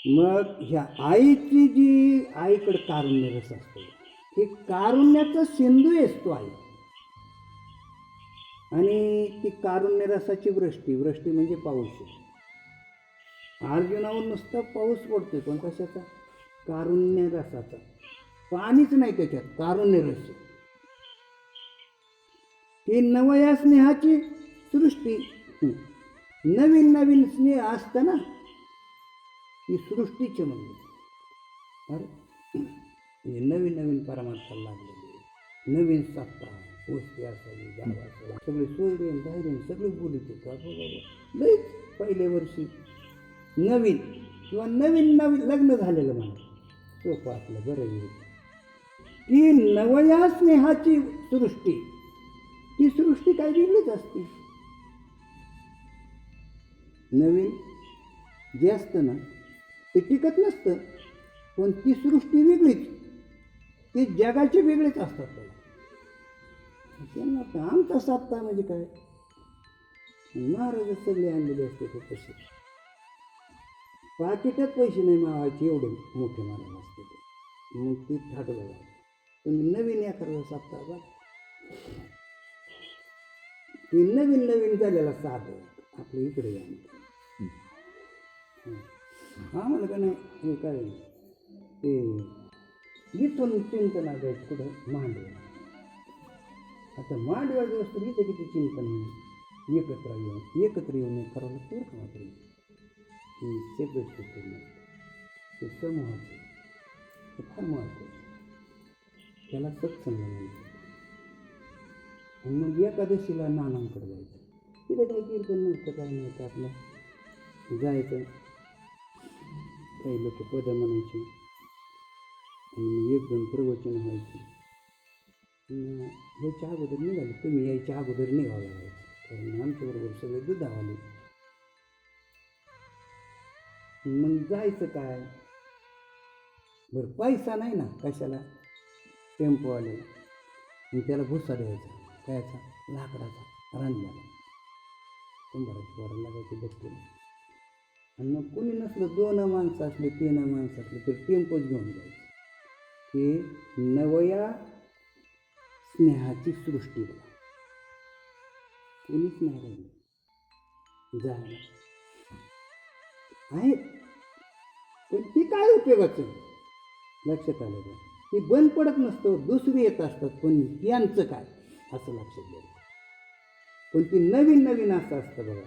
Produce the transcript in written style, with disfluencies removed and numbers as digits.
मग ह्या आईची जी आईकडे कारुण्य रस असतो, हे कारुण्याचा सिंधू असतो आई. आणि ती कारुण्य रसाची वृष्टी, वृष्टी म्हणजे पाऊस. अर्जुनावर नुसता पाऊस पडतोय, पण कशाचा? कारुण्य रसाचा. पाणीच नाही त्याच्यात, कारुण्य रस. ही नवया स्नेहाची सृष्टी. नवीन नवीन स्नेह असतं ना, ही सृष्टीचे म्हणजे. अरे नवीन नवीन परमार्थाला लागलेली नवीन सत्ता, गोष्टी असावी, गाव असावी, सगळे सोयरेन धायरेन सगळे बोलत होतं. लईच पहिल्या वर्षी नवीन किंवा नवीन नवीन लग्न झालेलं म्हणा, सोपं आपलं बरं येईल. ती नवया स्नेहाची सृष्टी, ती सृष्टी काय वेगळीच असते. नवीन जे असतं ना ते टिकत नसतं, पण ती सृष्टी वेगळीच, ती जगाची वेगळीच असतात. त्यांना आमचा सत्ता म्हणजे काय, महाराज सगळे आणलेले असते ते तसे. पाकिटात पैसे नाही मावायचे एवढे मोठे महाराज असते ते. मग ती थाटलं तुम्ही नवीन एखादा सत्ता बघ, ती नवीन नवीन झालेला साधं आपल्या इकडे या. आम्हाला का नाही हे काय ते इथून चिंतन जायचं कुठं मांडव. आता मांडव्या दिवस तर इथं किती चिंतन एकत्र येऊन करावं लागतं का मात्र. ही सेपरेट ते समूहाचं ते फार महत्त्वाचं, त्याला सत्संग म्हणतात. आणि मग एकादशीला नानांकडे जायचं. तिथे काही कीर्तन नव्हतं, काय नव्हतं, आपलं जायचं, काही लोक पद म्हणायचे आणि एक दोन प्रवचन व्हायचे. यायच्या अगोदर निघाले, तुम्ही यायच्या अगोदर निघावं लागायचं, कारण आमच्याबरोबर सगळे दुधावाले. मग जायचं काय, बरं पैसा नाही ना कशाला, टेम्पोवाल्याला. मग त्याला भुसा द्यायचा, कायचा, लाकडाचा रांजल्याला, कुंभाराची वरायला लागायची बघते. आणि मग कोणी नसलं, 2 माणसं असले 3 माणसं असले तर टेम्पोच घेऊन जायचं. हे नवया स्नेहाची सृष्टी बघा, कोणीच नाही राहिली जायला आहेत, पण ती काय उपयोगाचं लक्षात आलं का? ती बंद पडत नसतं, दुसरी येत असतात, पण यांचं काय असं लक्षात द्यायचं. पण ती नवीन नवीन असं असतं बघा.